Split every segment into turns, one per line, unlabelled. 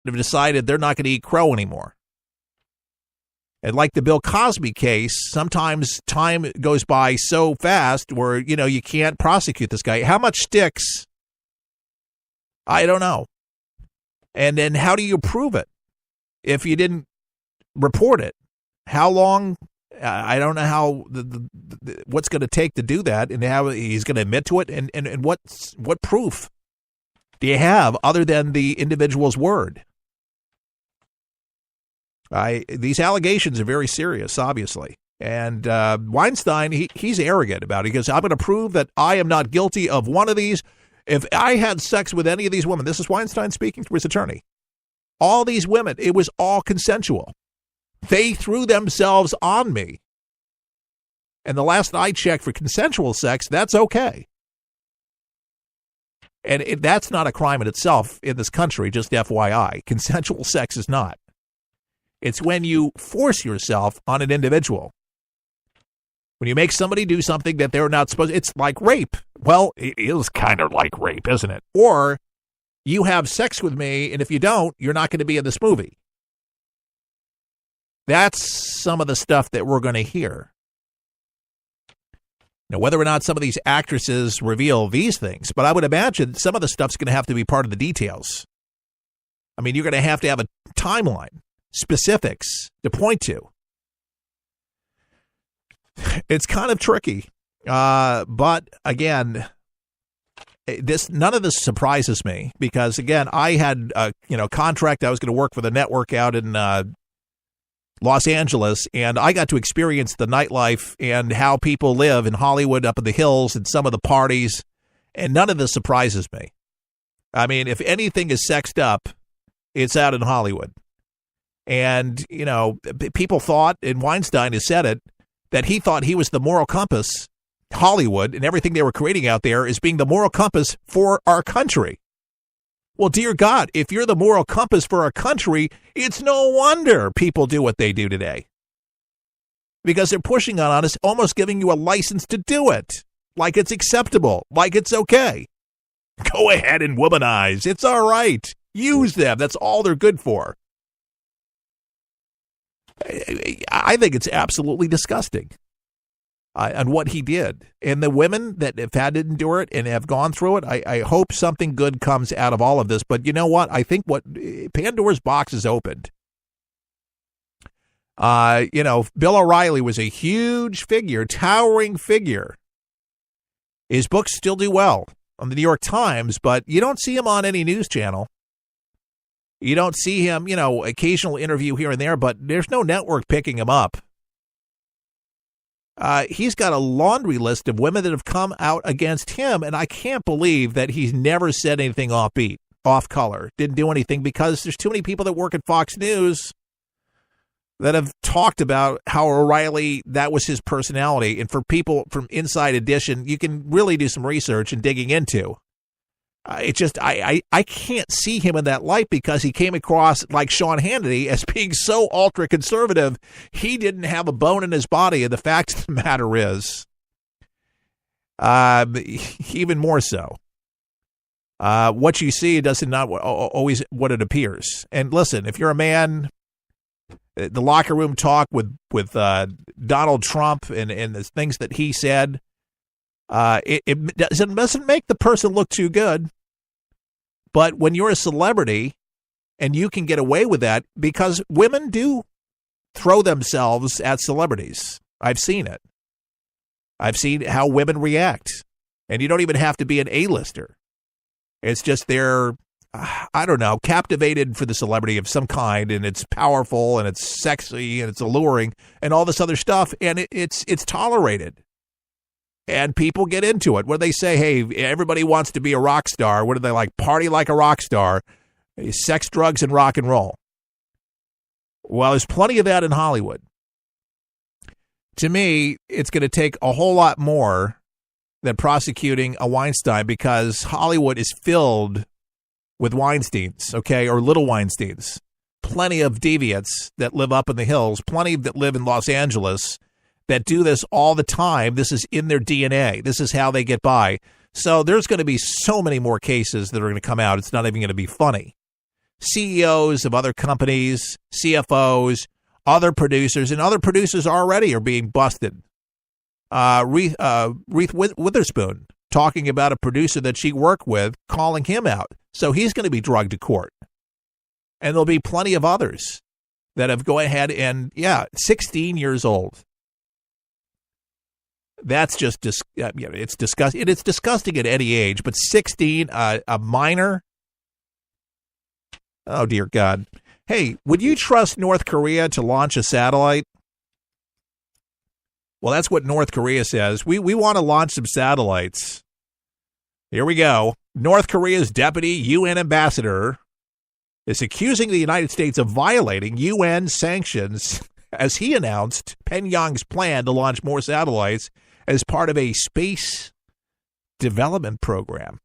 have decided they're not going to eat crow anymore. And like the Bill Cosby case, sometimes time goes by so fast where, you can't prosecute this guy. How much sticks? I don't know. And then how do you prove it if you didn't report it? How long? I don't know how what's going to take to do that, and how he's going to admit to it, and what proof do you have other than the individual's word? These allegations are very serious, obviously. And Weinstein, he's arrogant about it. He goes, I'm going to prove that I am not guilty of one of these. If I had sex with any of these women, this is Weinstein speaking through his attorney, all these women, it was all consensual. They threw themselves on me. And the last I checked for consensual sex, that's okay. And that's not a crime in itself in this country, just FYI. Consensual sex is not. It's when you force yourself on an individual. When you make somebody do something that they're not supposed to, it's like rape. Well, it is kind of like rape, isn't it? Or you have sex with me, and if you don't, you're not going to be in this movie. That's some of the stuff that we're going to hear. Now, whether or not some of these actresses reveal these things, but I would imagine some of the stuff's going to have to be part of the details. I mean, you're going to have a timeline, specifics to point to. It's kind of tricky, but again, none of this surprises me because again, I had a contract. I was going to work for the network out in Los Angeles, and I got to experience the nightlife and how people live in Hollywood, up in the hills, and some of the parties, and none of this surprises me. I mean, if anything is sexed up, it's out in Hollywood. And, people thought, and Weinstein has said it, that he thought he was the moral compass, Hollywood, and everything they were creating out there is being the moral compass for our country. Well, dear God, if you're the moral compass for our country, it's no wonder people do what they do today. Because they're pushing on us, almost giving you a license to do it. Like it's acceptable, like it's okay. Go ahead and womanize. It's all right. Use them. That's all they're good for. I think it's absolutely disgusting on what he did. And the women that have had to endure it and have gone through it, I hope something good comes out of all of this. But you know what? I think Pandora's box is opened. Bill O'Reilly was a huge figure, towering figure. His books still do well on the New York Times, but you don't see him on any news channel. You don't see him, occasional interview here and there, but there's no network picking him up. He's got a laundry list of women that have come out against him, and I can't believe that he's never said anything offbeat, off color, didn't do anything, because there's too many people that work at Fox News that have talked about how O'Reilly, that was his personality. And for people from Inside Edition, you can really do some research and digging into. I can't see him in that light because he came across like Sean Hannity as being so ultra-conservative. He didn't have a bone in his body, and the fact of the matter is, even more so. What you see doesn't not always what it appears. And listen, if you're a man, the locker room talk with Donald Trump and the things that he said, it doesn't make the person look too good. But when you're a celebrity and you can get away with that, because women do throw themselves at celebrities. I've seen it. I've seen how women react. And you don't even have to be an A-lister. It's just they're, captivated for the celebrity of some kind, and it's powerful and it's sexy and it's alluring and all this other stuff, and it's tolerated. And people get into it. Where they say, hey, everybody wants to be a rock star. What do they like? Party like a rock star. Sex, drugs, and rock and roll. Well, there's plenty of that in Hollywood. To me, it's going to take a whole lot more than prosecuting a Weinstein, because Hollywood is filled with Weinsteins, okay, or little Weinsteins. Plenty of deviants that live up in the hills. Plenty that live in Los Angeles that do this all the time. This is in their DNA. This is how they get by. So there's going to be so many more cases that are going to come out. It's not even going to be funny. CEOs of other companies, CFOs, other producers, and other producers already are being busted. Reese Witherspoon talking about a producer that she worked with, calling him out. So he's going to be dragged to court. And there'll be plenty of others that have gone ahead and, 16 years old. That's just, it's disgusting. It's disgusting at any age, but 16, a minor? Oh, dear God. Hey, would you trust North Korea to launch a satellite? Well, that's what North Korea says. We want to launch some satellites. Here we go. North Korea's deputy UN ambassador is accusing the United States of violating UN sanctions as he announced Pyongyang's plan to launch more satellites as part of a space development program.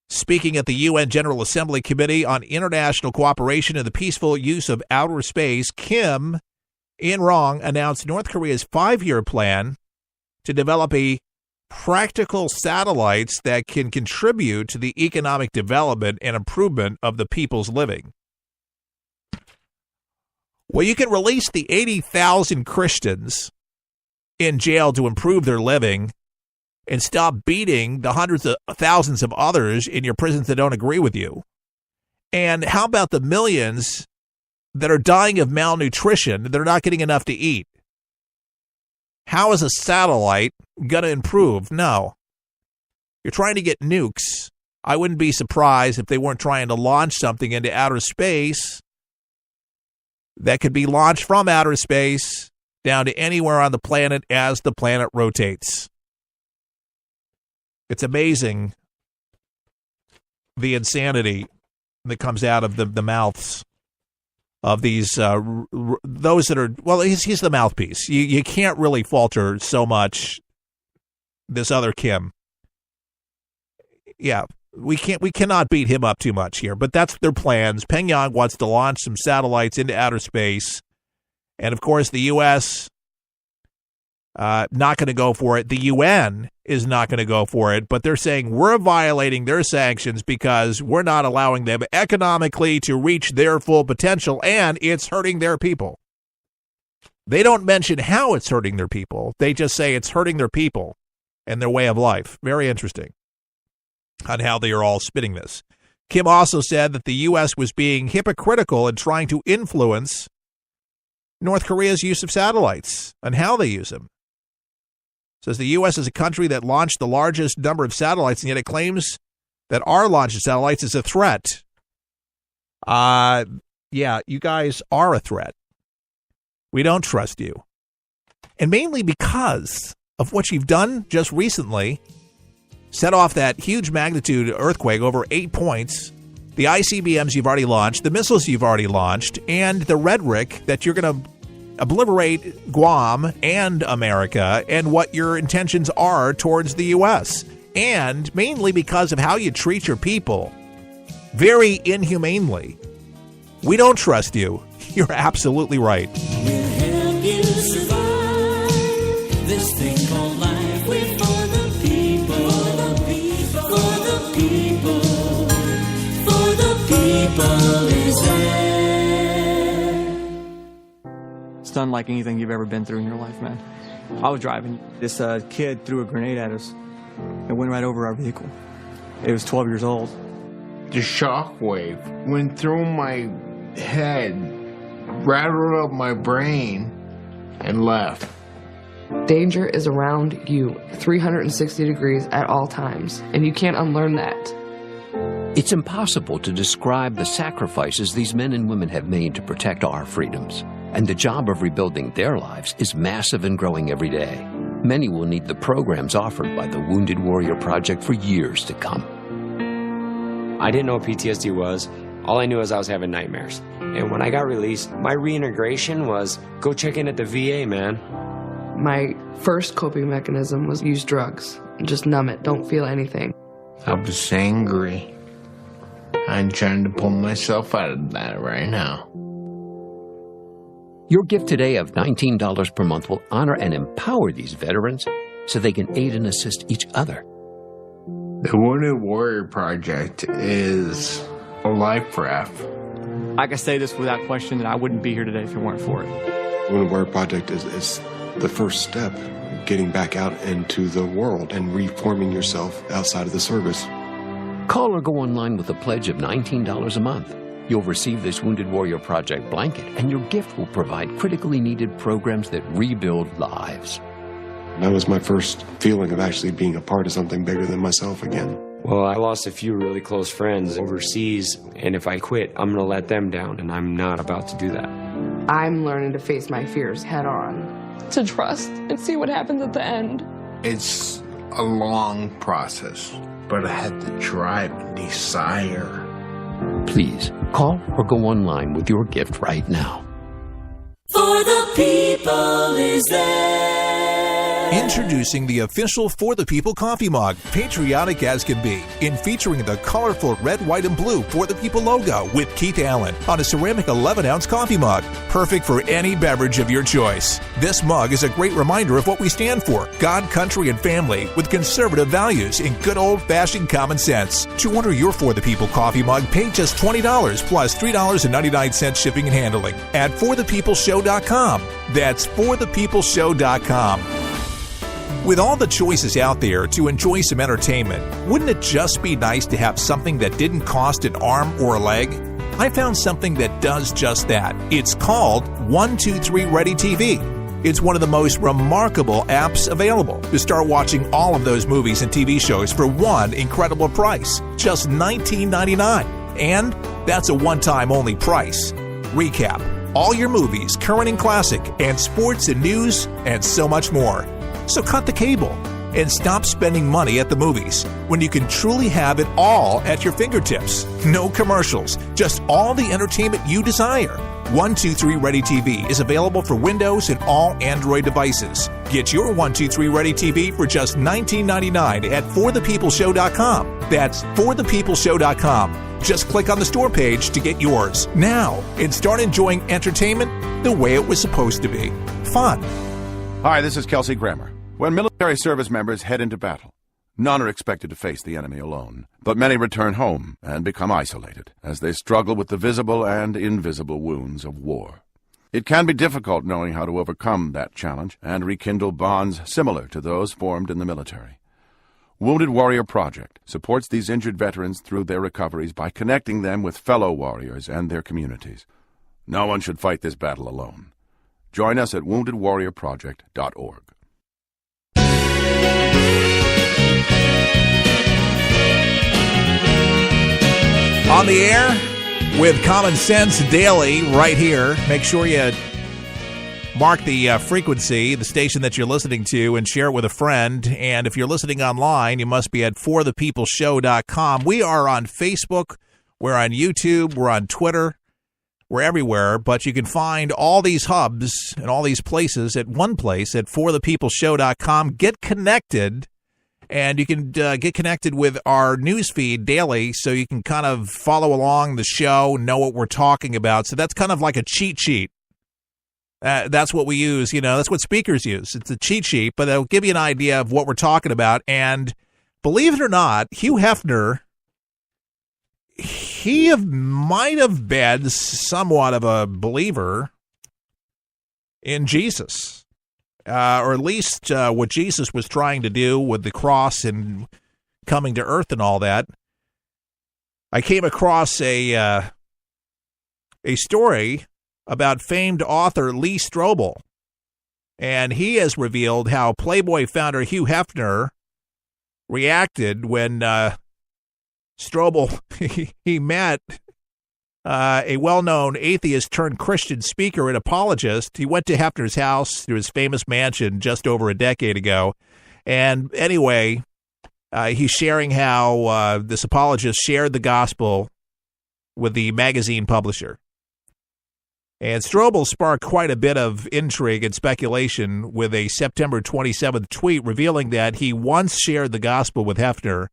Speaking at the UN General Assembly Committee on International Cooperation and the Peaceful Use of Outer Space, Kim In-rong announced North Korea's 5-year plan to develop a practical satellites that can contribute to the economic development and improvement of the people's living. Well, you can release the 80,000 Christians in jail to improve their living and stop beating the hundreds of thousands of others in your prisons that don't agree with you. And how about the millions that are dying of malnutrition, that are not getting enough to eat? How is a satellite going to improve? No. You're trying to get nukes. I wouldn't be surprised if they weren't trying to launch something into outer space that could be launched from outer space down to anywhere on the planet as the planet rotates. It's amazing the insanity that comes out of the mouths of these, those that are, well, he's the mouthpiece. You can't really falter so much this other Kim. Yeah, we cannot beat him up too much here, but that's their plans. Pyongyang wants to launch some satellites into outer space. And of course, the U.S. Not going to go for it. The UN is not going to go for it, but they're saying we're violating their sanctions because we're not allowing them economically to reach their full potential, and it's hurting their people. They don't mention how it's hurting their people. They just say it's hurting their people and their way of life. Very interesting on how they are all spinning this. Kim also said that the U.S. was being hypocritical in trying to influence North Korea's use of satellites and how they use them. Says the U.S. is a country that launched the largest number of satellites, and yet it claims that our launch of satellites is a threat. Yeah, you guys are a threat. We don't trust you. And mainly because of what you've done just recently, set off that huge magnitude earthquake over 8 points, the ICBMs you've already launched, the missiles you've already launched, and the rhetoric that you're going to obliterate Guam and America and what your intentions are towards the U.S. And mainly because of how you treat your people very inhumanely. We don't trust you. You're absolutely right.
We'll help you survive this thing called life. We're for the people, for the people, for the people is there.
It's unlike anything you've ever been through in your life, man. I was driving. This kid threw a grenade at us. It went right over our vehicle. It was 12 years old.
The shockwave went through my head, rattled up my brain, and left.
Danger is around you 360 degrees at all times, and you can't unlearn that.
It's impossible to describe the sacrifices these men and women have made to protect our freedoms. And the job of rebuilding their lives is massive and growing every day. Many will need the programs offered by the Wounded Warrior Project for years to come.
I didn't know what PTSD was. All I knew was I was having nightmares. And when I got released, my reintegration was go check in at the VA, man.
My first coping mechanism was use drugs. Just numb it, don't feel anything.
I was angry. I'm trying to pull myself out of that right now.
Your gift today of $19 per month will honor and empower these veterans so they can aid and assist each other.
The Wounded Warrior Project is a life raft.
I can say this without question that I wouldn't be here today if it weren't for it.
Wounded Warrior Project is the first step, getting back out into the world and reforming yourself outside of the service.
Call or go online with a pledge of $19 a month. You'll receive this Wounded Warrior Project blanket, and your gift will provide critically needed programs that rebuild lives.
That was my first feeling of actually being a part of something bigger than myself again.
Well, I lost a few really close friends overseas, and if I quit, I'm going to let them down, and I'm not about to do that.
I'm learning to face my fears head on, to trust and see what happens at the end.
It's a long process, but I had the drive and desire.
Please, call or go online with your gift right now.
For the people is there.
Introducing the official For the People coffee mug, patriotic as can be, in featuring the colorful red, white, and blue For the People logo with Keith Allen on a ceramic 11-ounce coffee mug, perfect for any beverage of your choice. This mug is a great reminder of what we stand for: God, country, and family, with conservative values and good old-fashioned common sense. To order your For the People coffee mug, pay just $20 plus $3.99 shipping and handling at forthepeopleshow.com. That's forthepeopleshow.com. With all the choices out there to enjoy some entertainment, wouldn't it just be nice to have something that didn't cost an arm or a leg? I found something that does just that. It's called 123 Ready TV. It's one of the most remarkable apps available to start watching all of those movies and TV shows for one incredible price, just $19.99. And that's a one-time only price. Recap: all your movies, current and classic, and sports and news, and so much more. So cut the cable and stop spending money at the movies when you can truly have it all at your fingertips. No commercials, just all the entertainment you desire. 123 Ready TV is available for Windows and all Android devices. Get your 123 Ready TV for just $19.99 at forthepeopleshow.com. That's forthepeopleshow.com. Just click on the store page to get yours now and start enjoying entertainment the way it was supposed to be. Fun.
Hi, this is Kelsey Grammer. When military service members head into battle, none are expected to face the enemy alone, but many return home and become isolated as they struggle with the visible and invisible wounds of war. It can be difficult knowing how to overcome that challenge and rekindle bonds similar to those formed in the military. Wounded Warrior Project supports these injured veterans through their recoveries by connecting them with fellow warriors and their communities. No one should fight this battle alone. Join us at woundedwarriorproject.org.
On the air with Common Sense Daily right here. Make sure you mark the frequency, the station that you're listening to, and share it with a friend. And if you're listening online, you must be at forthepeopleshow.com. We are on Facebook. We're on YouTube. We're on Twitter. We're everywhere, but you can find all these hubs and all these places at one place at forthepeopleshow.com. Get connected, and you can get connected with our news feed daily so you can kind of follow along the show, know what we're talking about. So that's kind of like a cheat sheet. That's what we use. You know, that's what speakers use. It's a cheat sheet, but it'll give you an idea of what we're talking about. And believe it or not, Hugh Hefner, he might have been somewhat of a believer in Jesus, or at least what Jesus was trying to do with the cross and coming to earth and all that. I came across a story about famed author Lee Strobel, and he has revealed how Playboy founder Hugh Hefner reacted when Strobel, he met a well-known atheist-turned-Christian speaker and apologist. He went to Hefner's house, to his famous mansion, just over a decade ago. And anyway, he's sharing how this apologist shared the gospel with the magazine publisher. And Strobel sparked quite a bit of intrigue and speculation with a September 27th tweet revealing that he once shared the gospel with Hefner,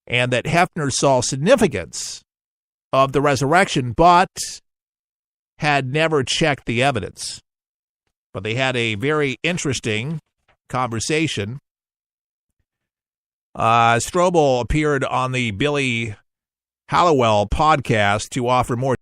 and that Hefner saw significance of the resurrection, but had never checked the evidence. But they had a very interesting conversation. Strobel appeared on the Billy Hallowell podcast to offer more